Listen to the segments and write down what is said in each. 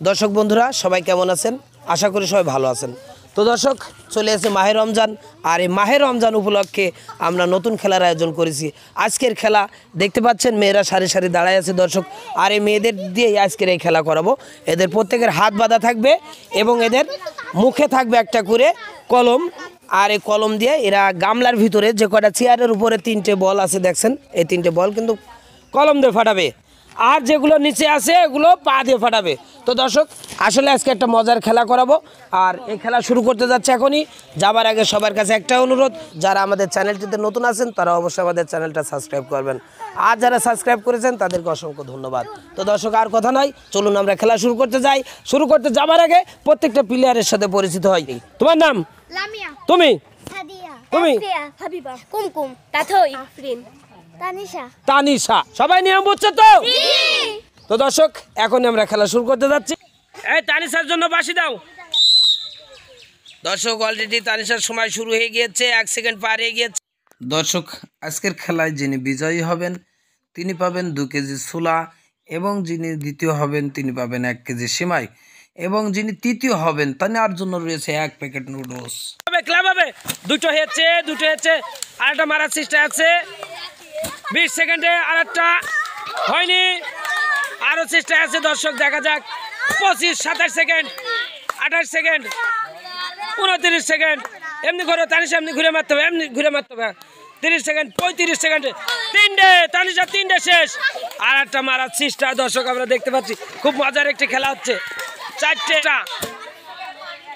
দর্শক বন্ধুরা সবাই কেমন আছেন? আশা করি সবাই ভালো আছেন। তো দর্শক চলে এসেছে মাহে রমজান, আর এই মাহে রমজান উপলক্ষে আমরা নতুন খেলার আয়োজন করেছি। আজকের খেলা দেখতে পাচ্ছেন, মেয়েরা সারি সারি দাঁড়ায় আছে দর্শক। আর এই মেয়েদের দিয়েই আজকের এই খেলা করাবো। এদের প্রত্যেকের হাত বাঁধা থাকবে এবং এদের মুখে থাকবে একটা করে কলম। আর এই কলম দিয়ে এরা গামলার ভিতরে যে কটা চেয়ারের উপরে 3টে বল আছে দেখছেন, এই 3টে বল কিন্তু কলম দিয়ে ফাটাবে। আর যেগুলো নিচে আছে এগুলো পা দিয়ে ফাটাবে। তো দর্শক আসলে আজকে একটা মজার খেলা করাবো, আর এই খেলা শুরু করতে যাচ্ছে এখনই। যাবার আগে সবার কাছে একটা অনুরোধ, যারা আমাদের চ্যানেলটিতে নতুন আছেন তারা অবশ্যই আমাদের চ্যানেলটা সাবস্ক্রাইব করবেন, আর যারা সাবস্ক্রাইব করেছেন তাদেরকে অসংখ্য ধন্যবাদ। তো দর্শক আর কথা নয়, চলুন আমরা খেলা শুরু করতে যাই। শুরু করতে যাবার আগে প্রত্যেকটা প্লেয়ারের সাথে পরিচিত হয়। তোমার নাম? লামিয়া। তুমি? সাদিয়া। তুমি? হাবিবা। কুমকুম। তাথই। আফরিন। তানিশা। তানিশা। সবাই নিয়ম বুঝছে তো? তো দর্শক এখন আমরা খেলা শুরু করতে যাচ্ছি। এই তানিশার জন্য বাঁশি দাও। দর্শক অলরেডি তানিশার সময় শুরু হয়ে গিয়েছে, 1 সেকেন্ড পার হয়ে গিয়েছে। দর্শক আজকের খেলায় যিনি বিজয়ী হবেন তিনি পাবেন 2 কেজি ছোলা, এবং যিনি দ্বিতীয় হবেন তিনি পাবেন 1 কেজি সেমাই, এবং যিনি তৃতীয় হবেন তার জন্য রয়েছে 1 প্যাকেট নুডলস। ক্লাব হবে দুটো হয়েছে আরেকটা মারার চেষ্টা আছে। 20 সেকেন্ডে আরেকটা হয়নি, আরো চেষ্টা আছে দর্শক, দেখা যাক। 25, 27 সেকেন্ড, 28 সেকেন্ড, 29 সেকেন্ড। এমনি ঘুরে তানিশা, এমনি ঘুরে মারতে হবে, 30 সেকেন্ড, 35 সেকেন্ডে 3টে তানিশা, 3টে শেষ। আর একটা মারার চেষ্টা দর্শক আমরা দেখতে পাচ্ছি। খুব মজার একটি খেলা হচ্ছে। 4টা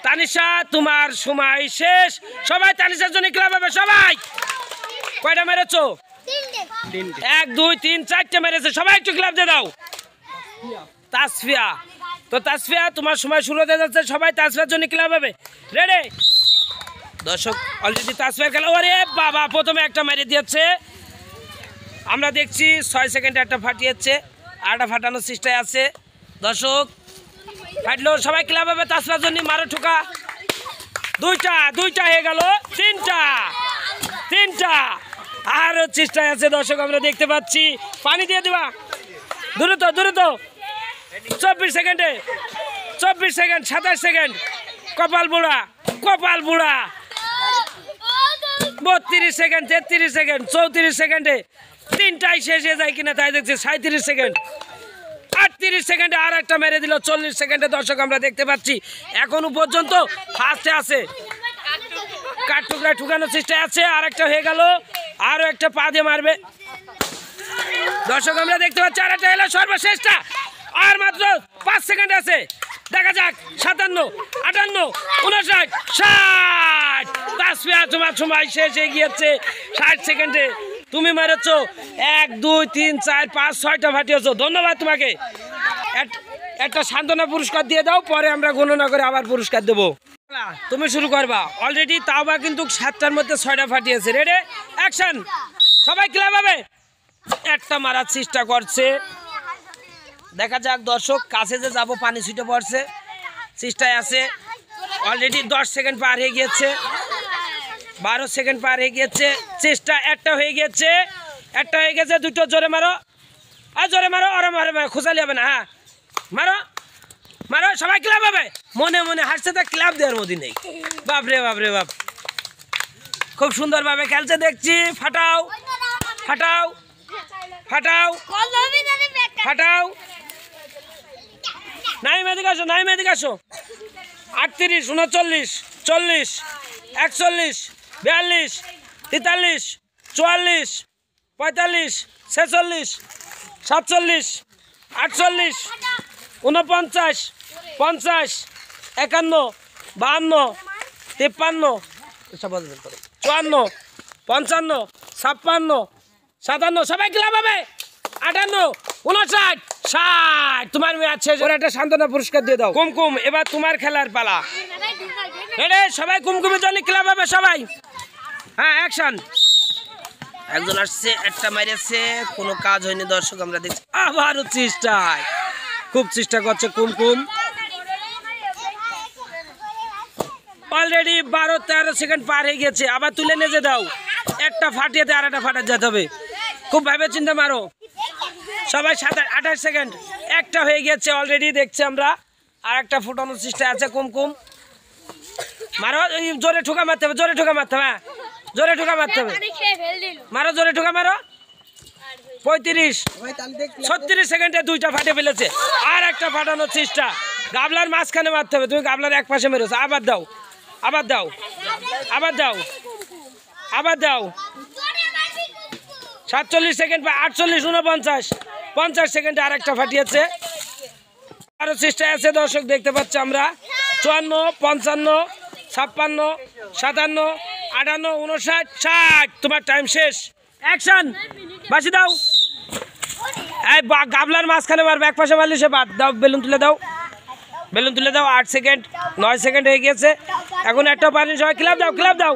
তানিশা, তোমার সময় শেষ। সবাই তানিশার জন্য ক্লাব হবে। সবাই কয়টা মেরেছো? 1 2 3 4টে মেরেছে। সবাই একটু ক্লাব দিয়ে দাও। তাসফিয়া, তো তাসফিয়া তোমার সময় শুরু হতে যাচ্ছে। সবাই তাসফিয়ার জন্য ক্লাব হবে। রেডি? দর্শক অলরেডি তাসফিয়ার খেলা। ওরে বাবা, প্রথমে একটা মেরে দিয়েছে। আমরা দেখছি 6 সেকেন্ডে একটা ফাটিয়েছে, আরটা ফাটানোর চেষ্টায় আছে দর্শক। ফাটলো, সবাই ক্লাব হবে তাসফিয়ার জন্য। মারো ঠোকা। 2টা হয়ে গেল। 3টা আরও চেষ্টায় আছে দর্শক, আমরা দেখতে পাচ্ছি। পানি দিয়ে দিবা, দ্রুত। 24 সেকেন্ডে, 24 সেকেন্ড, 27 সেকেন্ড। কপাল বুড়া। 32 সেকেন্ড, 33 সেকেন্ড, 34 সেকেন্ডে 3টাই শেষ হয়ে যায় কিনা তাই দেখছি। 37 সেকেন্ড, 38 সেকেন্ডে আর একটা মেরে দিল। 40 সেকেন্ডে দর্শক আমরা দেখতে পাচ্ছি এখনো পর্যন্ত ফার্স্টে আছে। কাঠ টুকরায় ঠুকানোর চেষ্টায় আছে। আর একটা হয়ে গেল, আরও একটা পা দিয়ে মারবে দর্শক আমরা দেখতে পাচ্ছি। আর একটা এলো সর্বশেষটা, আর মাত্র 5 সেকেন্ড আছে। দেখা যাক। 57, 58, 59, 60। তাসফিয়া তোমার সময় শেষ হয়ে গিয়েছে 60 সেকেন্ডে। তুমি মেরেছো 1 2 3 4 5 6টা ফাটিয়েছো। ধন্যবাদ তোমাকে। একটা সান্ত্বনা পুরস্কার দিয়ে দাও, পরে আমরা গণনা করে আবার পুরস্কার দেবো। তুমি শুরু করবা। অলরেডি তাওবা কিন্তু 7টার মধ্যে 6টা ফাটিয়েছে। রেডি? অ্যাকশন। সবাই ক্লাব হবে। একটা মারার চেষ্টা করছে, দেখা যাক দর্শক। কাছে যে যাবো, পানি ছুটে পড়ছে, চেষ্টায় আছে। অলরেডি 10 সেকেন্ড পার হয়ে গিয়েছে, 12 সেকেন্ড পার হয়ে গিয়েছে। চেষ্টা একটা হয়ে গেছে, 2টো। জোরে মারো, আর জোরে মারো। ওরা মারো, খোঁচালি হবে না। হ্যাঁ মারো। সবাই ক্লাব হবে। মনে মনে হাসছে, তা ক্লাব দেওয়ার মধ্যে নেই। বাপরে বাপ, খুব সুন্দরভাবে খেলছে দেখছি। ফাটাও। নাই মেদিকে আসো। 38, 39, 40, 41, 42, 43, 44, 45, 46, 47, 48, 49, 50, 51, 52, 53, 54, 55, 56, 57। সবাই ক্লাব হবে। 58, 59, 60। তোমার ম্যাচ শেষ। একটা সান্ত্বনা পুরস্কার দিয়ে দাও। কুমকুম, এবার তোমার খেলার পালা। রেডি? সবাই কুমকুমের জন্য ক্লাব হবে। সবাই হ্যাঁ, অ্যাকশন। একজন আসছে, একটা মেরেছে, কোনো কাজ হয়নি দর্শক আমরা দেখছি। আবারও চেষ্টায়, খুব চেষ্টা করছে কুমকুম। অলরেডি 12-13 সেকেন্ড পার হয়ে গেছে। আবার তুলে নিয়ে দাও। একটা ফাটিয়ে আর একটা ফাটা যেতে হবে। খুব ভাবে চিন্তা মারো। সবাই 28 সেকেন্ড, একটা হয়ে গেছে অলরেডি দেখছি আমরা। আর একটা ফুটানোর চেষ্টা আছে কুমকুম মারো জোরে ঠোকা মারতে হবে জোরে ঠোকা মারতে হবে জোরে ঠোকা মারতে হবে মারো জোরে ঠোকা মারো 35-36 সেকেন্ডে দুইটা ফাটে ফেলেছে আর একটা ফাটানোর চেষ্টা গাবলার মাঝখানে মারতে হবে তুমি গাবলার এক পাশে মেরেছো আবার দাও আবার দাও আবার দাও আবার দাও 47 সেকেন্ড 48-49-50 সেকেন্ডে আর একটা ফাটিয়েছে আরো চেষ্টা আছে দর্শক দেখতে পাচ্ছি আমরা 54-55 56-57 58-59-60 তোমার টাইম শেষ অ্যাকশন বাসি দাও এই গাবলার মাঝখানে মারবে এক পাশে মারলে সে বাদ দাও বেলুন তুলে দাও 8 সেকেন্ড 9 সেকেন্ড হয়ে গেছে এখন একটা পানি সবাই ক্লাব দাও ক্লাব দাও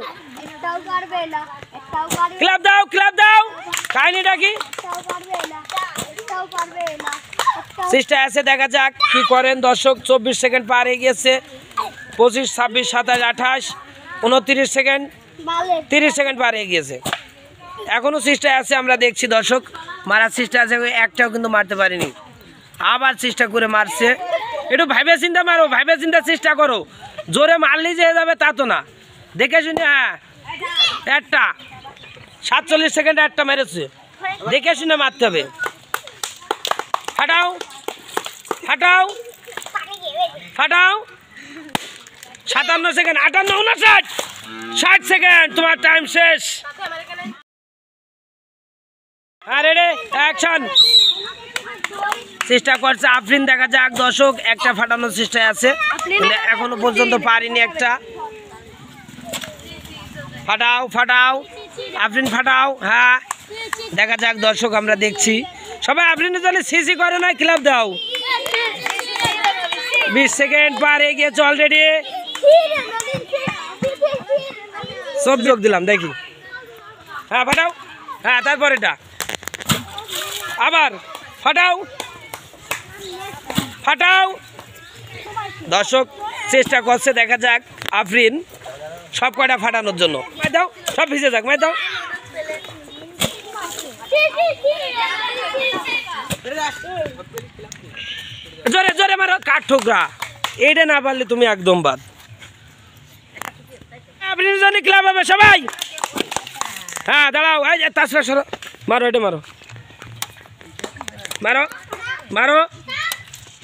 ক্লাব দাও কাহিনীটা কি চেষ্টা আছে দেখা যাক কি করেন দর্শক 24 সেকেন্ড পার হয়ে গেছে 25 26 27 28 29 সেকেন্ড 30 সেকেন্ড পার হয়ে গিয়েছে এখনো চেষ্টা আছে আমরা দেখছি দর্শক মারার চেষ্টা আছে একটাও কিন্তু মারতে পারিনি আবার চেষ্টা করে মারছে একটু ভাইবে চিন্তা মারো ভাইবে চিন্তা চেষ্টা করো জোরে মারলেই যে যাবে তা তো না দেখে শুনে হ্যাঁ একটা 47 সেকেন্ডে একটা মেরেছে দেখে শুনে মারতে হবে ফাটাও ফাটাও ফাটাও 57 সেকেন্ড 58-59-60 সেকেন্ড তোমার টাইম শেষ আরে রে অ্যাকশন চেষ্টা করছে আফরিন দেখা যাক দর্শক একটা ফাটানোর চেষ্টায় আছে এখনো পর্যন্ত পারিনি একটা ফাটাও ফাটাও আফরিন ফাটাও হ্যাঁ দেখা যাক দর্শক আমরা দেখছি সবাই আফরিনের জন্য সিসি করে না ক্লাব দাও 20 সেকেন্ড পার হয়ে গিয়েছে অলরেডি সব যোগ দিলাম দেখি হ্যাঁ ফাটাও হ্যাঁ তারপর এটা আবার ফাটাও ফাটাও দর্শক চেষ্টা করছে দেখা যাক আফরিন সব কয়টা ফাটানোর জন্য মাই দাও সব ভিজে যাক মাই দাও জোরে জোরে মারো কাঠ ঠোকরা এইটা না পারলে তুমি একদম বাদ আফরিনের জন্য ক্লাব হবে সবাই হ্যাঁ দাঁড়াও এই তাছাড়া সরো মারো এটা মারো মারো মারো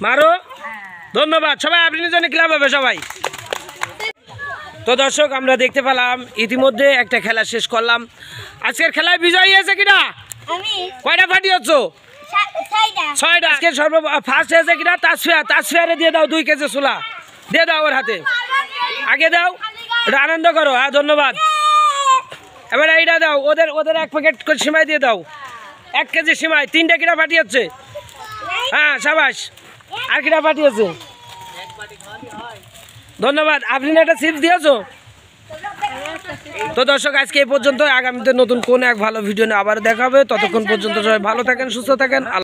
মারো ধন্যবাদ সবাই আফরিনের জন্য ক্লাব হবে সবাই তো দর্শক আমরা দেখতে পেলাম ইতিমধ্যে একটা খেলা শেষ করলাম আজকের খেলায় বিজয়ী হয়েছে কিনা কয়টা ফাটিয়েছ 6টা আজকে ফার্স্ট হয়েছে কিনা তাসফিয়ারে দিয়ে দাও 2 কেজি ছোলা দিয়ে দাও ওর হাতে আগে দাও এটা আনন্দ করো হ্যাঁ ধন্যবাদ এবার এইটা দাও ওদের 1 প্যাকেট সিমাই দিয়ে দাও 1 কেজি সিমাই 3টা কিনা ফাটিয়েছে হ্যাঁ সাবাস আর কিনা ফাটিয়েছে ধন্যবাদ আপনি একটা চিপস দিয়েছো তো দর্শক আজকে এই পর্যন্ত আগামীতে নতুন কোন এক ভালো ভিডিও নিয়ে আবার দেখা হবে ততক্ষণ পর্যন্ত সবাই ভালো থাকেন সুস্থ থাকেন।